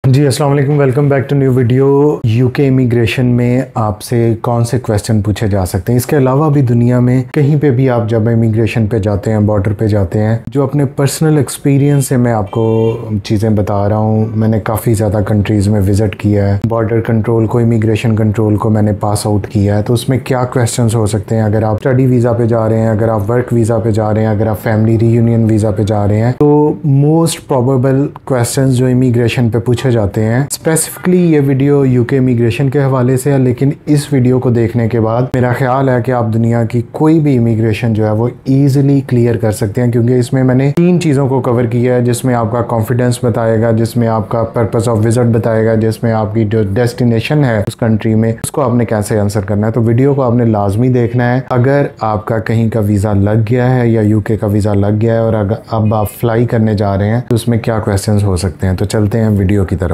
जी अस्सलाम वालेकुम, welcome back to new video. UK immigration में आपसे कौन से क्वेश्चन पूछे जा सकते हैं। इसके अलावा भी दुनिया में कहीं पे भी आप जब इमिग्रेशन पे जाते हैं, बॉर्डर पे जाते हैं, जो अपने पर्सनल एक्सपीरियंस से मैं आपको चीज़ें बता रहा हूँ। मैंने काफ़ी ज़्यादा कंट्रीज़ में विज़िट किया है। बॉर्डर कंट्रोल को, इमिग्रेशन कंट्रोल को मैंने पास आउट किया है। तो उसमें क्या क्वेश्चन हो सकते हैं अगर आप स्टडी वीज़ा पे जा रहे हैं, अगर आप वर्क वीज़ा पे जा रहे हैं, अगर आप फैमिली रीयूनियन वीज़ा पे जा रहे हैं। तो मोस्ट प्रोबेबल क्वेश्चन जो इमिग्रेशन पे पूछे जाते हैं। स्पेसिफिकली ये वीडियो यूके इमिग्रेशन के हवाले से है, लेकिन इस वीडियो को देखने के बाद मेरा ख्याल है कि आप दुनिया की कोई भी इमिग्रेशन जो है वो ईजिली क्लियर कर सकते हैं, क्योंकि इसमें मैंने 3 चीज़ों को कवर किया है, जिसमें आपका कॉन्फिडेंस बताएगा, जिसमें आपका पर्पस ऑफ विजिट बताएगा, जिसमें आपकी जो डेस्टिनेशन है उस कंट्री में उसको आपने कैसे आंसर करना है। तो वीडियो को आपने लाजमी देखना है। अगर आपका कहीं का वीज़ा लग गया है या यूके का वीज़ा लग गया है और अगर अब आप फ्लाई करने जा रहे हैं तो उसमें क्या क्वेश्चंस हो सकते हैं। तो चलते हैं वीडियो की तरफ।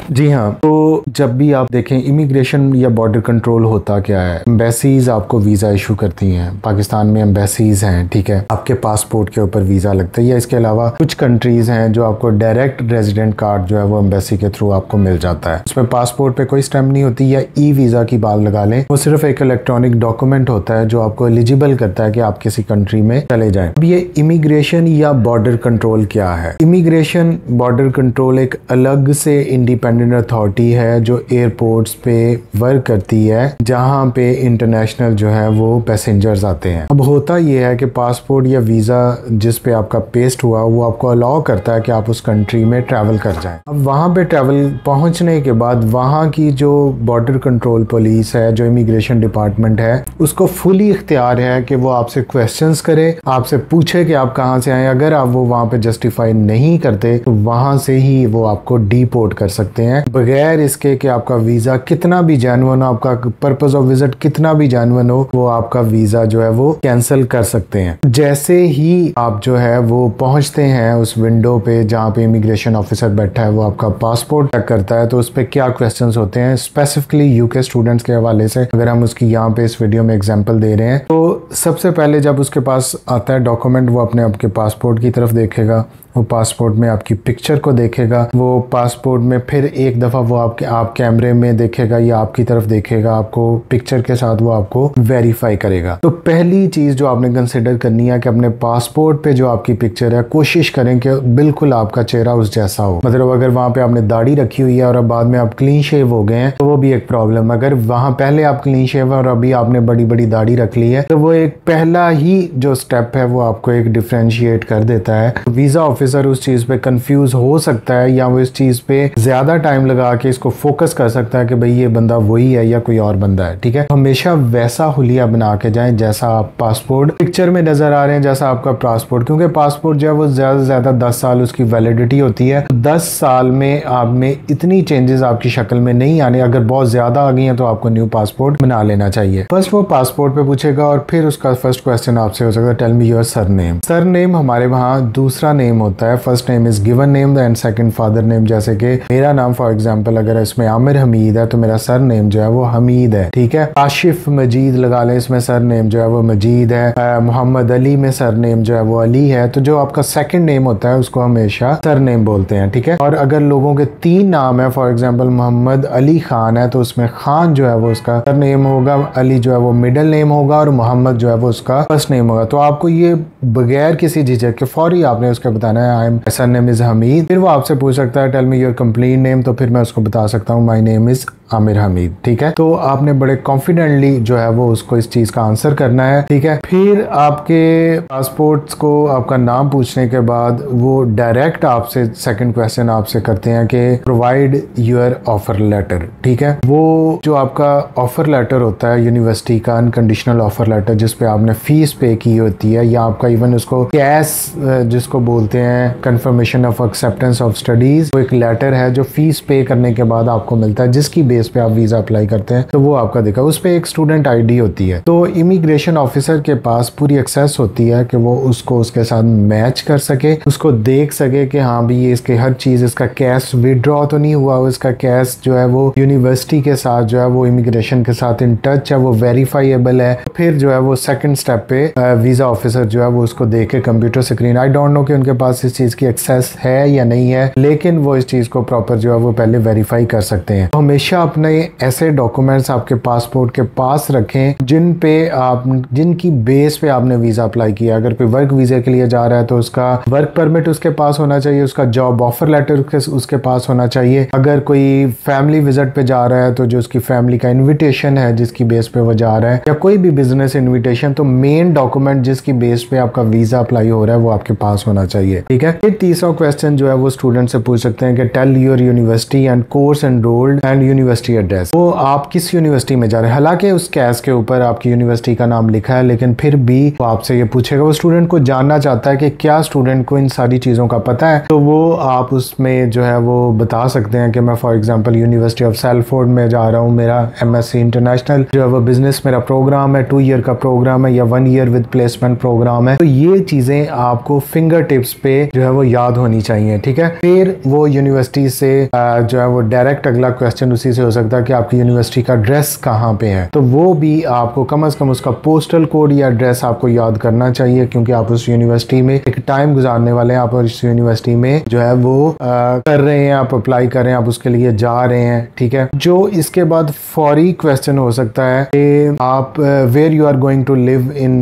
जी हाँ, तो जब भी आप देखें इमिग्रेशन या बॉर्डर कंट्रोल होता क्या है। एम्बेसीज आपको वीज़ा इशू करती हैं। पाकिस्तान में एम्बेसीज हैं, ठीक है, आपके पासपोर्ट के ऊपर वीज़ा लगता है। या इसके अलावा कुछ कंट्रीज़ हैं जो आपको डायरेक्ट रेजिडेंट कार्ड जो है वो एम्बेसी के थ्रू आपको मिल जाता है। उसमें पासपोर्ट पे कोई स्टैम्प नहीं होती, या ई वीज़ा की बात लगा लें, वो सिर्फ एक इलेक्ट्रॉनिक डॉक्यूमेंट होता है जो आपको एलिजिबल करता है कि आप किसी कंट्री में चले जाएं। अब ये इमिग्रेशन या बॉर्डर कंट्रोल क्या है। इमिग्रेशन बॉर्डर कंट्रोल एक अलग से इंडिपेंडेंट अथॉरिटी है जो एयरपोर्ट्स पे वर्क करती है, जहां पे इंटरनेशनल जो है वो पैसेंजर्स आते हैं। अब होता ये है कि पासपोर्ट या वीज़ा जिस पे आपका पेस्ट हुआ वो आपको अलाउ करता है कि आप उस कंट्री में ट्रैवल कर जाएं। अब वहां पे ट्रैवल पहुंचने के बाद वहां की जो बॉर्डर कंट्रोल पुलिस है, जो इमिग्रेशन डिपार्टमेंट है, उसको फुली इख्तियार है कि वो आपसे क्वेश्चंस करे, आपसे पूछे कि आप कहाँ से आए। अगर आप वो वहां पे जस्टिफाई नहीं करते तो वहां से ही वो आपको डिपोर्ट कर सकते हैं, बगैर इसके कि आपका वीज़ा कितना भी जेन्युइन हो, आपका पर्पस ऑफ विजिट कितना भी जेन्युइन हो, वो आपका वीज़ा जो है वो कैंसिल कर सकते हैं। जैसे ही आप जो है वो पहुंचते हैं उस विंडो पे जहाँ पे इमिग्रेशन ऑफिसर बैठा है, वो आपका पासपोर्ट चेक करता है। तो उस पर क्या क्वेश्चंस होते हैं स्पेसिफिकली यूके स्टूडेंट्स के हवाले से, अगर हम उसकी यहाँ पे इस वीडियो में एग्जाम्पल दे रहे हैं। तो सबसे पहले जब उसके पास आता है डॉक्यूमेंट, वो अपने आपके पासपोर्ट की तरफ देखेगा, वो पासपोर्ट में आपकी पिक्चर को देखेगा, वो पासपोर्ट में फिर एक दफ़ा वो आप कैमरे में देखेगा या आपकी तरफ देखेगा, आपको पिक्चर के साथ वो आपको वेरीफाई करेगा। तो पहली चीज़ जो आपने कंसिडर करनी है कि अपने पासपोर्ट पे जो आपकी पिक्चर है कोशिश करें कि बिल्कुल आपका चेहरा उस जैसा हो। मतलब अगर वहाँ पे आपने दाढ़ी रखी हुई है और अब बाद में आप क्लीन शेव हो गए हैं तो वो भी एक प्रॉब्लम। अगर वहाँ पहले आप क्लीन शेव और अभी आपने बड़ी बड़ी दाढ़ी रख ली है तो वो एक पहला ही जो स्टेप है वो आपको एक डिफ्रेंशिएट कर देता है। वीज़ा ऑफिसर उस चीज पे कंफ्यूज हो सकता है या वो इस चीज पे ज्यादा टाइम लगा के इसको फोकस कर सकता है कि भाई ये बंदा वही है या कोई और बंदा है, ठीक है। हमेशा वैसा हुलिया बना के जाएं जैसा आप पासपोर्ट पिक्चर में नजर आ रहे हैं, जैसा आपका पासपोर्ट, क्योंकि पासपोर्ट जो है वो ज्यादा से ज्यादा 10 साल उसकी वैलिडिटी होती है। 10 साल में आप में इतनी चेंजेस आपकी शक्ल में नहीं आने। अगर बहुत ज्यादा आ गई है तो आपको न्यू पासपोर्ट बना लेना चाहिए। फर्स्ट वो पासपोर्ट पे पूछेगा और फिर उसका फर्स्ट क्वेश्चन आपसे हो सकता है tell me your surname. Surname हमारे वहाँ दूसरा नेम होता है। First name is given name and second father name. जैसे कि मेरा नाम फॉर एग्जांपल अगर इसमें आमिर हमीद है तो मेरा सर नेम जो है वो हमीद है, ठीक है। आशिफ मजीद लगा लें, इसमें सर नेम जो है वो मजीद है। मोहम्मद अली में सर नेम जो है वो अली है। तो जो आपका सेकंड नेम होता है उसको हमेशा सर नेम बोलते हैं, ठीक है। और अगर लोगों के 3 नाम है, फॉर एग्जाम्पल मोहम्मद अली खान है तो उसमें खान जो है वो उसका सर नेम होगा, अली जो है वो मिडिल नेम होगा और मोहम्मद जो है वो उसका फर्स्ट नेम होगा। तो आपको ये बगैर किसी झिझक के फौरी आपने उसको बताना है I am surname is Hamid. फिर वो आपसे पूछ सकता है tell me your complete name, तो फिर मैं उसको बता सकता हूँ my name is Aamir Hamid, ठीक है। तो आपने बड़े कॉन्फिडेंटली जो है वो उसको इस चीज का आंसर करना है, ठीक है। फिर आपके पासपोर्ट्स को आपका नाम पूछने के बाद वो डायरेक्ट आपसे सेकंड क्वेश्चन आपसे करते हैं कि प्रोवाइड योर ऑफर लेटर, ठीक है। वो जो आपका ऑफर लेटर होता है यूनिवर्सिटी का अनकंडीशनल ऑफर लेटर, जिसपे आपने फीस पे की होती है या आपका इवन उसको कैश जिसको बोलते हैं confirmation of acceptance of studies, वो एक लेटर है जो फीस पे करने के बाद आपको मिलता है, जिसकी बेस पे आप वीजा अप्लाई करते हैं तो वो आपका देखा, उस पर एक स्टूडेंट आईडी होती है। तो इमिग्रेशन ऑफिसर के पास पूरी एक्सेस होती है कि वो उसको उसके साथ मैच कर सके, उसको देख सके कि हाँ भी ये इसके हर चीज, इसका कैश विड्रॉ तो नहीं हुआ, इसका कैश जो है वो यूनिवर्सिटी के साथ जो है वो इमिग्रेशन के साथ इन टच है, वो वेरीफाइएबल है। फिर जो है वो सेकंड स्टेप पे वीजा ऑफिसर जो है वो उसको देख के computer screen, I don't know कि उनके पास इस चीज की एक्सेस है या नहीं है, लेकिन वो इस चीज को प्रॉपर जो है वो पहले वेरीफाई कर सकते हैं। तो हमेशा अपने ऐसे डॉक्यूमेंट्स आपके पासपोर्ट के पास रखें जिनकी बेस पे आपने वीजा अप्लाई किया। अगर कोई वर्क वीजा के लिए जा रहा है तो उसका वर्क परमिट उसके पास होना चाहिए, उसका जॉब ऑफर लेटर उसके पास होना चाहिए। अगर कोई फैमिली विजिट पे जा रहा है तो जो उसकी फैमिली का इन्विटेशन है जिसकी बेस पे वो जा रहा है, या कोई भी बिजनेस इन्विटेशन, तो मेन डॉक्यूमेंट जिसकी बेस पे आपका वीजा अप्लाई हो रहा है वो आपके पास होना चाहिए। ठीक है। फिर तीसरा क्वेश्चन जो है वो स्टूडेंट से पूछ सकते हैं कि tell your university and course enrolled and university address. वो आप किस यूनिवर्सिटी में जा रहे हैं, हालांकि उस कैश के ऊपर आपकी यूनिवर्सिटी का नाम लिखा है, लेकिन फिर भी वो आपसे ये पूछेगा, वो स्टूडेंट को जानना चाहता है कि क्या स्टूडेंट को इन सारी चीजों का पता है। तो वो आप उसमें जो है वो बता सकते हैं कि मैं for example university of Salford में जा रहा हूँ, मेरा एमएससी इंटरनेशनल जो है वो बिजनेस मेरा प्रोग्राम है, 2 ईयर का प्रोग्राम है या 1 ईयर विद प्लेसमेंट प्रोग्राम है। तो ये चीजें आपको फिंगर टिप्स पे जो है वो याद होनी चाहिए। ठीक है। फिर वो यूनिवर्सिटी से जो है वो डायरेक्ट अगला क्वेश्चन उसी से हो सकता है कि आपकी यूनिवर्सिटी का एड्रेस कहाँ पे है, तो वो भी आपको कम से कम उसका पोस्टल कोड या एड्रेस आपको याद करना चाहिए, क्योंकि आप उस यूनिवर्सिटी में एक टाइम गुजारने वाले हैं, आप उस यूनिवर्सिटी में जो है वो कर रहे हैं, आप अप्लाई कर रहे हैं, आप उसके लिए जा रहे हैं। ठीक है। जो इसके बाद फौरी क्वेश्चन हो सकता है कि आप where you are going to live in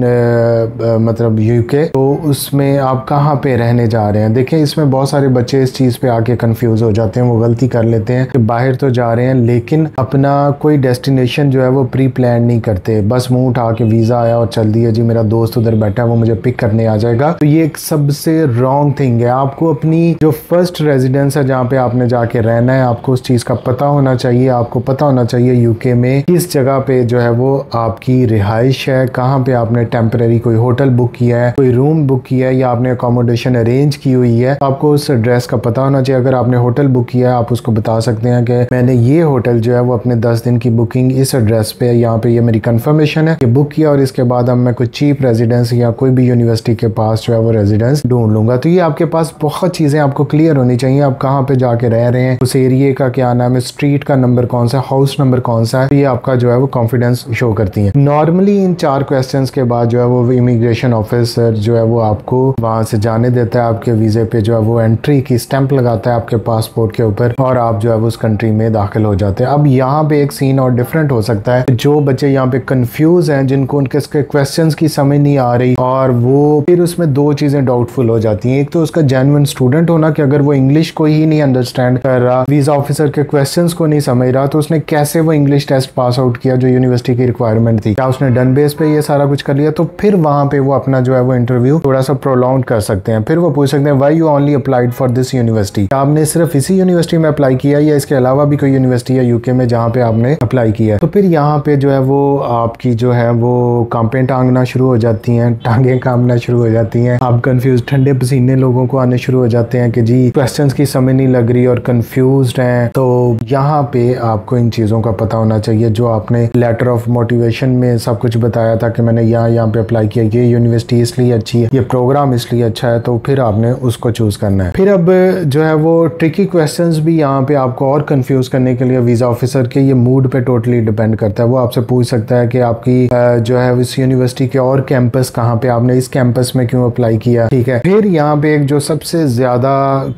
मतलब यूके, तो उसमें आप कहाँ पे रहने जा रहे हैं। देखिए इसमें बहुत सारे बच्चे इस चीज पे आके कंफ्यूज हो जाते हैं, वो गलती कर लेते हैं कि बाहर तो जा रहे हैं लेकिन अपना कोई डेस्टिनेशन जो है वो प्री प्लान नहीं करते, बस मुंह उठा के वीजा आया और चल दिया जी, मेरा दोस्त उधर बैठा है वो मुझे पिक करने आ जाएगा। तो ये एक सबसे रॉन्ग थिंग है। आपको अपनी जो फर्स्ट रेजिडेंस है जहाँ पे आपने जाके रहना है, आपको उस चीज का पता होना चाहिए। आपको पता होना चाहिए यूके में किस जगह पे जो है वो आपकी रिहाइश है, कहाँ पे आपने टेम्परेरी कोई होटल बुक किया है, कोई रूम बुक किया है या आपने अकोमोडेशन अरेंज की हुई है, आपको उस एड्रेस का पता होना चाहिए। अगर आपने होटल बुक किया है आप उसको बता सकते हैं कि मैंने ये होटल जो है वो अपने 10 दिन की बुकिंग इस एड्रेस पे, यहाँ पे ये मेरी कंफर्मेशन है, ये बुक किया और इसके बाद अब मैं कोई चीप रेजिडेंस या कोई भी यूनिवर्सिटी के पास जो है वो रेजिडेंस ढूंढ लूंगा। तो ये आपके पास बहुत चीजें आपको क्लियर होनी चाहिए, आप कहाँ पे जाके रह रहे हैं, उस एरिया का क्या नाम है, स्ट्रीट का नंबर कौन सा, हाउस नंबर कौन सा है, तो ये आपका जो है वो कॉन्फिडेंस शो करती है। नॉर्मली इन 4 क्वेश्चंस के बाद जो है वो इमिग्रेशन ऑफिसर जो है वो आपको वहां से जाने देता है, आपके वीजे पे जो है वो एंट्री की स्टैंप लगाता है आपके पासपोर्ट के ऊपर और आप जो है वो उस कंट्री में दाखिल हो जाते हैं। अब यहाँ पे एक सीन और डिफरेंट हो सकता है, जो बच्चे यहाँ पे कंफ्यूज हैं, जिनको उनके क्वेश्चंस की समझ नहीं आ रही और वो फिर उसमें 2 चीजें डाउटफुल हो जाती हैं। एक तो उसका जेन्युइन स्टूडेंट होना कि अगर वो इंग्लिश को ही नहीं अंडरस्टैंड कर रहा, वीजा ऑफिसर के क्वेश्चंस को नहीं समझ रहा, तो उसने कैसे वो इंग्लिश टेस्ट पास आउट किया जो यूनिवर्सिटी की रिक्वायरमेंट थी, क्या उसने डन बेस पे ये सारा कुछ कर लिया। तो फिर वहां पे वो अपना जो है वो इंटरव्यू थोड़ा सा प्रोलॉन्ग कर सकते हैं। फिर वो पूछ सकते हैं why you only applied for this university, आपने सिर्फ इसी यूनिवर्सिटी में अप्लाई किया या इसके अलावा भी कोई यूनिवर्सिटी है यूके में जहाँ पे आपने अप्लाई किया। तो फिर यहाँ पे जो है वो आपकी जो है वो कांपें टांगना शुरू हो जाती हैं, टांगे कांपना शुरू हो जाती हैं, आप कंफ्यूज, ठंडे पसीने लोगों को आने शुरू हो जाते हैं कि जी क्वेश्चंस की समझ नहीं लग रही और कंफ्यूज्ड हैं। तो यहाँ पे आपको इन चीज़ों का पता होना चाहिए जो आपने लेटर ऑफ मोटिवेशन में सब कुछ बताया था कि मैंने यहाँ पे अप्लाई किया, ये यूनिवर्सिटी इसलिए अच्छी है, ये प्रोग्राम इसलिए अच्छा है, तो फिर आपने उसको चूज करना है। फिर अब जो है वो ट्रिकी क्वेश्चंस भी यहाँ पे आपको और कंफ्यूज करने के लिए वीजा ऑफिसर के ये मूड पे टोटली डिपेंड करता है। वो आपसे पूछ सकता है कि आपकी जो है इस यूनिवर्सिटी के और कैंपस कहाँ पे, आपने इस कैंपस में क्यों अप्लाई किया। ठीक है। फिर यहाँ पे एक जो सबसे ज्यादा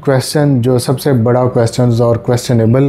क्वेश्चन, जो सबसे बड़ा क्वेश्चन और क्वेश्चनेबल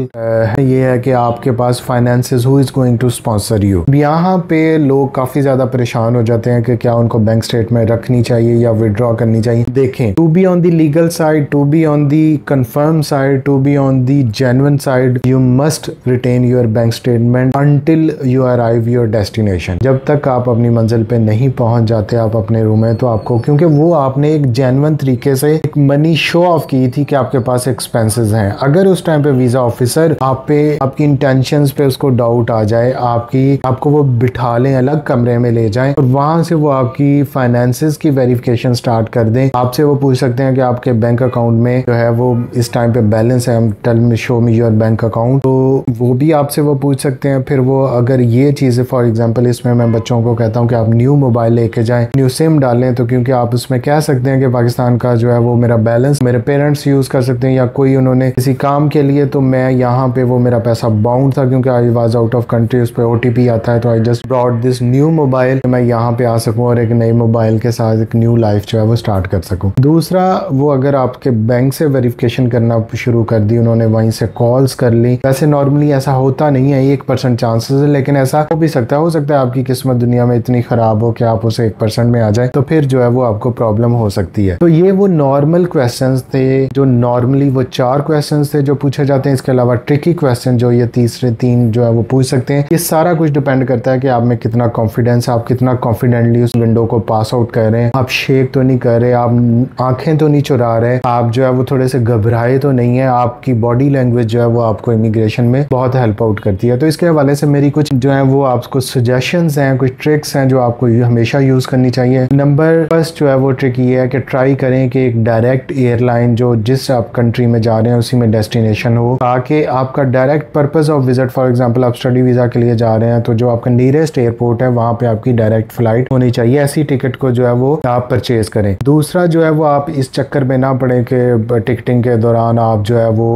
ये है कि आपके पास finances, who is going to sponsor you. यहाँ पे लोग काफी ज्यादा परेशान हो जाते हैं कि क्या उनको बैंक स्टेटमेंट रखनी चाहिए या विड्रॉ करनी चाहिए। देखें, to be on the legal side, to be on the confirm side, to be on the genuine side, you must retain your bank statement until you arrive your destination. जब तक आप अपनी मंजिल पे नहीं पहुंच जाते आप अपने रूम में, तो आपको, क्योंकि वो आपने एक जेन्युइन तरीके से एक मनी शो ऑफ की थी कि आपके पास एक्सपेंसेस हैं। अगर उस टाइम पे वीजा ऑफिसर आप पे, आपकी इंटेंशंस पे उसको डाउट आ जाए, आपको वो बिठा लें, अलग कमरे में ले जाएं और वहां से वो आपकी फाइनेंसेस की वेरिफिकेशन स्टार्ट कर दें, आपसे वो पूछ सकते हैं कि आपके बैंक अकाउंट में जो है वो इस टाइम पे बैलेंस है, tell me, show me your bank account. तो वो भी आपसे वो पूछ सकते हैं। फिर वो अगर ये चीज़ें फॉर एग्जांपल इसमें मैं बच्चों को कहता हूँ कि आप न्यू मोबाइल लेके जाएं, न्यू सिम डालें, तो क्योंकि आप उसमें कह सकते हैं कि पाकिस्तान का जो है वो मेरा बैलेंस मेरे पेरेंट्स यूज़ कर सकते हैं या कोई उन्होंने किसी काम के लिए, तो मैं यहाँ पे वो मेरा पैसा बाउंड था क्योंकि I was out of country, उस पर OTP आता है, तो I just brought this new mobile, मैं यहाँ पे आ सकूँ और एक नई मोबाइल के साथ एक न्यू लाइफ जो है वो स्टार्ट कर सकूँ। दूसरा, वो अगर आपके बैंक से वेरिफिकेशन करना शुरू कर दी उन्होंने, वहीं से कॉल्स कर ली, वैसे नॉर्मली ऐसा होता नहीं है, 1% चांसेस है, लेकिन ऐसा हो भी सकता है। हो सकता है आपकी किस्मत दुनिया में इतनी खराब हो कि आप उसे 1% में आ जाए, तो फिर जो है वो आपको प्रॉब्लम हो सकती है। तो ये वो नॉर्मल क्वेश्चंस थे जो नॉर्मली वो 4 क्वेश्चंस थे जो पूछे जाते हैं। इसके अलावा ट्रिकी क्वेश्चन जो ये तीसरे 3 जो है वो पूछ सकते हैं। ये सारा कुछ डिपेंड करता है कि आप में कितना कॉन्फिडेंस, आप कितना कॉन्फिडेंटली उस विंडो को पास आउट कर रहे हैं, आप शेक तो नहीं कर रहे, आप आंखें तो नहीं चुरा रहे, आप जो है वो थोड़े से घबराए तो नहीं है, आपकी बॉडी लैंग्वेज जो है वो आपको इमिग्रेशन में बहुत हेल्प आउट करती है। तो इसके हवाले से मेरी कुछ जो है वो आपको सजेशंस हैं, कुछ ट्रिक्स हैं जो आपको हमेशा यूज करनी चाहिए। नंबर फर्स्ट जो है वो ट्रिक ये है कि ट्राई करें कि एक डायरेक्ट एयरलाइन जो जिस आप कंट्री में जा रहे हैं उसी में डेस्टिनेशन हो, ताकि आपका direct purpose of visit, for example आप स्टडी वीजा के लिए जा रहे हैं तो जो आपका नियरेस्ट एयरपोर्ट है वहां पे आपकी डायरेक्ट फ्लाइट होनी चाहिए। ऐसी टिकट को जो है वो आप परचेज करें। दूसरा जो है वो आप इस चक्कर में ना पड़े कि टिकटिंग के दौरान आप जो है वो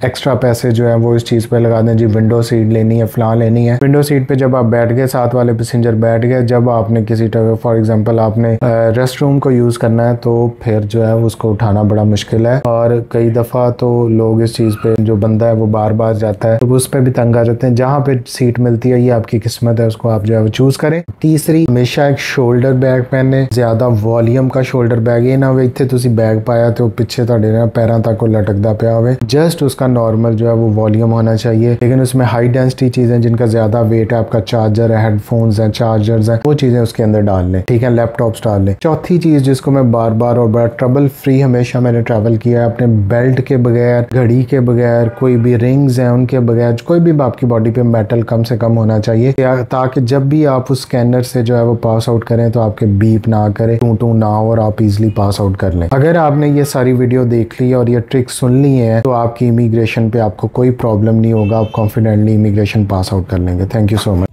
एक्स्ट्रा पैसे जो है वो इस चीज पे लगा दें, जी विंडो सीट लेनी है, फलां लेनी है। विंडो सीट पे जब आप बैठ गए, साथ वाले पैसेंजर बैठ गए, जब आपने किसी फॉर एग्जांपल आपने रेस्ट रूम को यूज करना है तो फिर जो है उसको उठाना बड़ा मुश्किल है, और कई दफा तो लोग इस चीज पे, जो बंदा है वो बार बार जाता है तो उस पर भी तंग आ जाते हैं। जहाँ पे सीट मिलती है ये आपकी किस्मत है, उसको आप जो है वो चूज करें। तीसरी, हमेशा एक शोल्डर बैग पहने, ज्यादा वॉल्यूम का शोल्डर बैग, ये ना हो इतने तुसी बैग पाया तो पिछे ਤੁਹਾਡੇ ना पैरों तक लटकता पिया हो, जस्ट उसका नॉर्मल जो है वो वॉल्यूम होना चाहिए। लेकिन उसमें हाई डेंसिटी चीजें जिनका ज्यादा वेट है, आपका चार्जर है, हेडफोन्स हैं, चार्जर्स हैं, वो चीजें उसके अंदर डाल लें, ठीक है, लैपटॉप्स डाल लें। चौथी चीज जिसको मैं बार बार और बड़ा ट्रबल फ्री हमेशा मैंने ट्रैवल किया है, अपने बेल्ट के बगैर, घड़ी के बगैर, कोई भी रिंग्स हैं उनके बगैर, कोई भी आपकी बॉडी पे मेटल कम से कम होना चाहिए, ताकि जब भी आप उस स्कैनर से जो है वो पास आउट करें तो आपके बीप ना करे, टू टू ना हो और आप इजिली पास आउट कर लें। अगर आपने ये सारी वीडियो देख ली और ये ट्रिक सुन ली है तो आपकी इमिग्रेशन पे आपको कोई प्रॉब्लम नहीं होगा, आप कॉन्फिडेंटली इमिग्रेशन पास आउट कर लेंगे। Thank you so much.